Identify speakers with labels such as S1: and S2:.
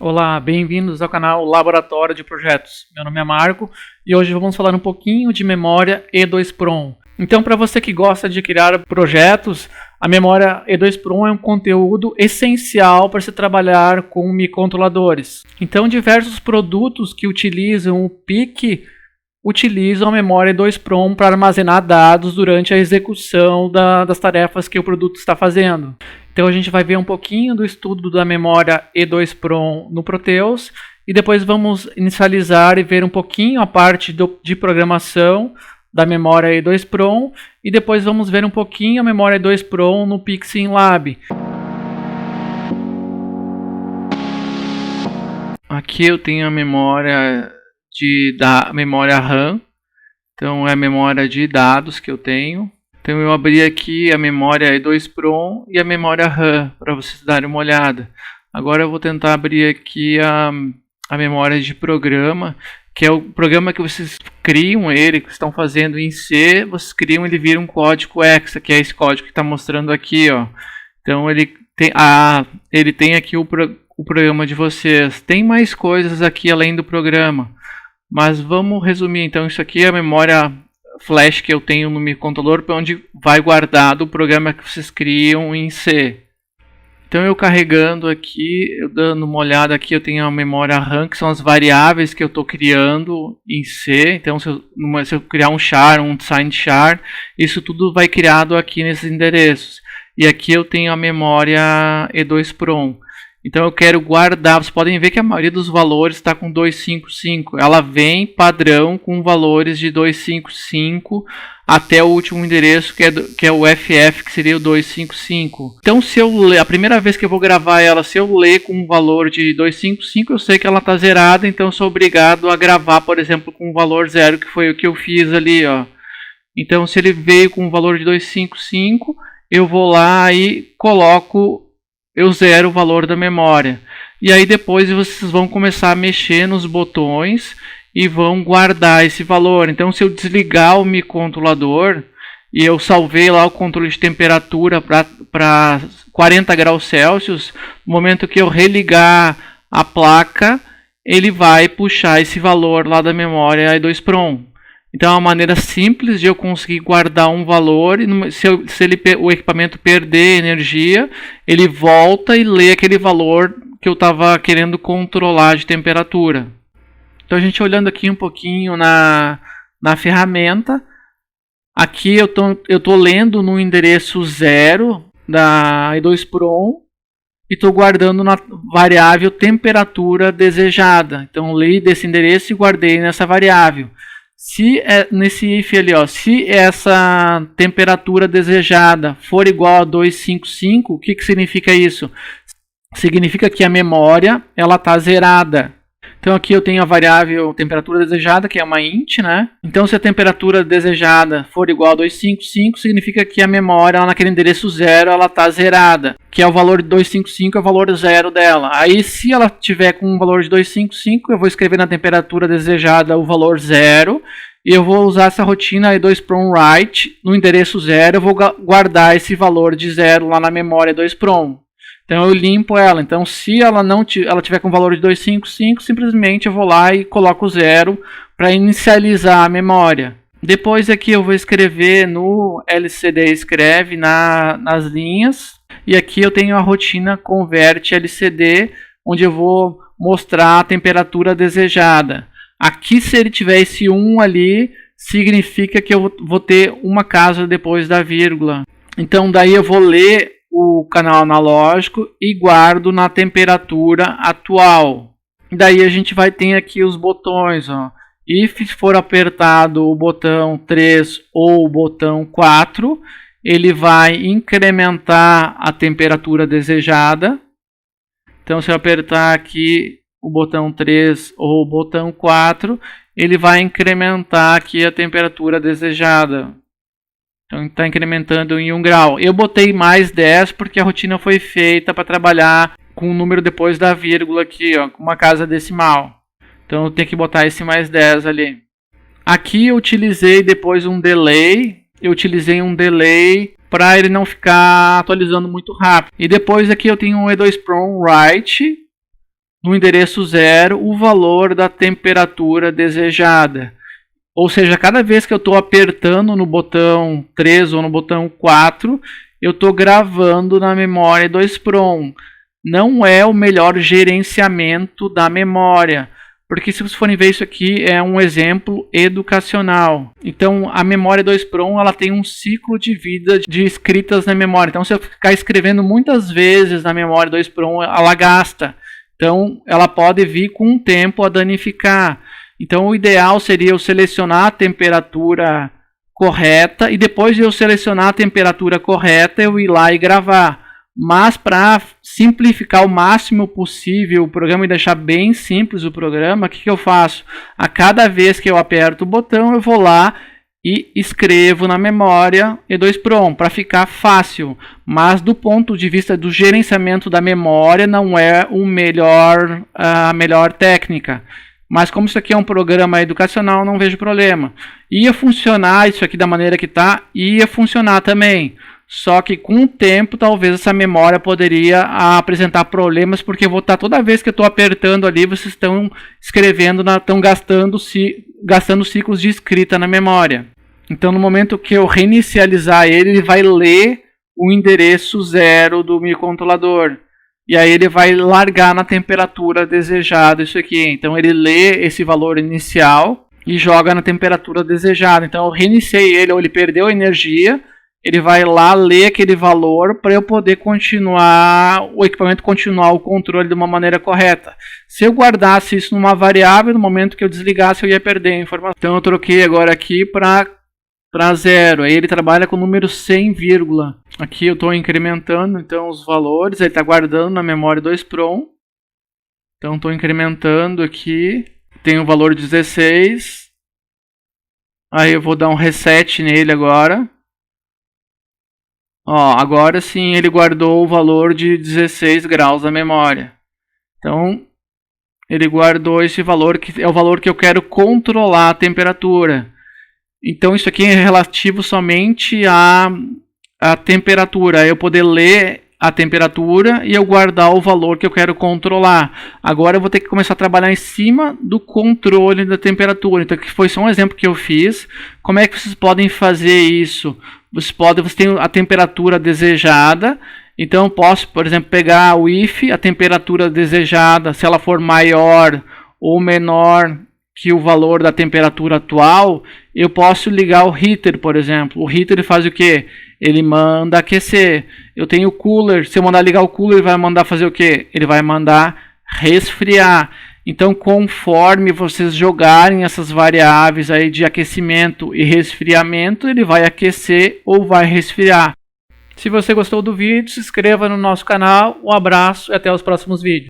S1: Olá, bem-vindos ao canal Laboratório de Projetos. Meu nome é Marco e hoje vamos falar um pouquinho de memória E2PROM. Então, para você que gosta de criar projetos, a memória E2PROM é um conteúdo essencial para se trabalhar com microcontroladores. Então, diversos produtos que utilizam o PIC utilizam a memória E2PROM para armazenar dados durante a execução das tarefas que o produto está fazendo. Então a gente vai ver um pouquinho do estudo da memória E2PROM no Proteus e depois vamos inicializar e ver um pouquinho a parte de programação da memória E2PROM e depois vamos ver um pouquinho a memória E2PROM no PixinLab. Aqui eu tenho a memória da memória RAM, então é a memória de dados que eu tenho. Então eu abri aqui a memória E2PROM e a memória RAM para vocês darem uma olhada. Agora eu vou tentar abrir aqui a memória de programa, que é o programa que vocês criam ele, que estão fazendo em C, vocês criam, ele vira um código hexa, que é esse código que está mostrando aqui, ó. Então ele tem aqui o programa de vocês. Tem mais coisas aqui além do programa, mas vamos resumir. Então isso aqui é a memória flash que eu tenho no microcontrolador, para onde vai guardado o programa que vocês criam em C. Então eu carregando aqui, eu dando uma olhada aqui, eu tenho a memória RAM, que são as variáveis que eu estou criando em C. Então se eu criar um char, um signed char, isso tudo vai criado aqui nesses endereços. E aqui eu tenho a memória E2PROM. Então eu quero guardar, vocês podem ver que a maioria dos valores está com 255. Ela vem padrão com valores de 255 até o último endereço que é o FF, que seria o 255. Então se eu ler, a primeira vez que eu vou gravar ela, se eu ler com um valor de 255, eu sei que ela está zerada, então eu sou obrigado a gravar, por exemplo, com um valor 0, que foi o que eu fiz ali, ó. Então se ele veio com um valor de 255, eu vou lá e eu zero o valor da memória. E aí depois vocês vão começar a mexer nos botões e vão guardar esse valor. Então se eu desligar o microcontrolador e eu salvei lá o controle de temperatura para 40 graus Celsius, no momento que eu religar a placa, ele vai puxar esse valor lá da memória E2PROM. Então é uma maneira simples de eu conseguir guardar um valor, e se o equipamento perder energia, ele volta e lê aquele valor que eu estava querendo controlar de temperatura. Então a gente olhando aqui um pouquinho na ferramenta, aqui eu tô lendo no endereço 0 da E2PROM e estou guardando na variável temperatura desejada. Então li desse endereço e guardei nessa variável. Se nesse if ali, ó, se essa temperatura desejada for igual a 255, o que significa isso? Significa que a memória ela está zerada. Então aqui eu tenho a variável temperatura desejada, que é uma int, né? Então se a temperatura desejada for igual a 255, significa que a memória lá naquele endereço 0 ela está zerada, que é o valor de 255, é o valor 0 dela. Aí se ela tiver com um valor de 255, eu vou escrever na temperatura desejada o valor 0, e eu vou usar essa rotina E2PROM write no endereço 0, eu vou guardar esse valor de 0 lá na memória E2PROM. Então eu limpo ela. Então se ela tiver com valor de 255, simplesmente eu vou lá e coloco 0 para inicializar a memória. Depois aqui eu vou escrever no LCD escreve nas linhas. E aqui eu tenho a rotina convert LCD, onde eu vou mostrar a temperatura desejada. Aqui se ele tiver esse 1 ali, significa que eu vou ter uma casa depois da vírgula. Então daí eu vou ler o canal analógico e guardo na temperatura atual. Daí a gente vai ter aqui os botões, ó. E se for apertado o botão 3 ou o botão 4, ele vai incrementar a temperatura desejada. Então se eu apertar aqui o botão 3 ou o botão 4, ele vai incrementar aqui a temperatura desejada. Então está incrementando em 1 grau. Eu botei mais 10 porque a rotina foi feita para trabalhar com o número depois da vírgula aqui, ó, com uma casa decimal. Então eu tenho que botar esse mais 10 ali. Aqui eu utilizei depois um delay. Eu utilizei um delay para ele não ficar atualizando muito rápido. E depois aqui eu tenho um E2PROM write no endereço 0 o valor da temperatura desejada. Ou seja, cada vez que eu estou apertando no botão 3 ou no botão 4, eu estou gravando na memória 2PROM. Não é o melhor gerenciamento da memória, porque se vocês forem ver, isso aqui é um exemplo educacional. Então, a memória 2PROM ela tem um ciclo de vida de escritas na memória. Então, se eu ficar escrevendo muitas vezes na memória 2PROM, ela gasta. Então, ela pode vir com o tempo a danificar. Então, o ideal seria eu selecionar a temperatura correta e depois de eu selecionar a temperatura correta, eu ir lá e gravar. Mas para simplificar o máximo possível o programa e deixar bem simples o programa, o que eu faço? A cada vez que eu aperto o botão, eu vou lá e escrevo na memória E2PROM para ficar fácil. Mas do ponto de vista do gerenciamento da memória, não é a melhor técnica. Mas como isso aqui é um programa educacional, não vejo problema. Ia funcionar isso aqui da maneira que está, ia funcionar também. Só que com o tempo, talvez essa memória poderia apresentar problemas, porque eu vou estar toda vez que eu estou apertando ali, vocês estão escrevendo, estão gastando ciclos de escrita na memória. Então, no momento que eu reinicializar ele vai ler o endereço 0 do microcontrolador. E aí ele vai largar na temperatura desejada isso aqui. Então, ele lê esse valor inicial e joga na temperatura desejada. Então, eu reiniciei ele, ou ele perdeu a energia. Ele vai lá ler aquele valor para eu poder continuar, o equipamento continuar o controle de uma maneira correta. Se eu guardasse isso numa variável, no momento que eu desligasse, eu ia perder a informação. Então eu troquei agora aqui para 0. Aí ele trabalha com o número 100, vírgula. Aqui eu estou incrementando então os valores, ele está guardando na memória 2PROM. Então estou incrementando aqui, tem o valor 16. Aí eu vou dar um reset nele agora. Ó, agora sim ele guardou o valor de 16 graus na memória. Então, ele guardou esse valor, que é o valor que eu quero controlar a temperatura. Então, isso aqui é relativo somente à temperatura. Eu poder ler a temperatura e eu guardar o valor que eu quero controlar. Agora eu vou ter que começar a trabalhar em cima do controle da temperatura. Então, aqui foi só um exemplo que eu fiz. Como é que vocês podem fazer isso? Você tem a temperatura desejada, então eu posso, por exemplo, pegar o if, a temperatura desejada, se ela for maior ou menor que o valor da temperatura atual, eu posso ligar o heater, por exemplo. O heater faz o quê? Ele manda aquecer. Eu tenho o cooler, se eu mandar ligar o cooler, ele vai mandar fazer o quê? Ele vai mandar resfriar. Então, conforme vocês jogarem essas variáveis aí de aquecimento e resfriamento, ele vai aquecer ou vai resfriar. Se você gostou do vídeo, se inscreva no nosso canal. Um abraço e até os próximos vídeos.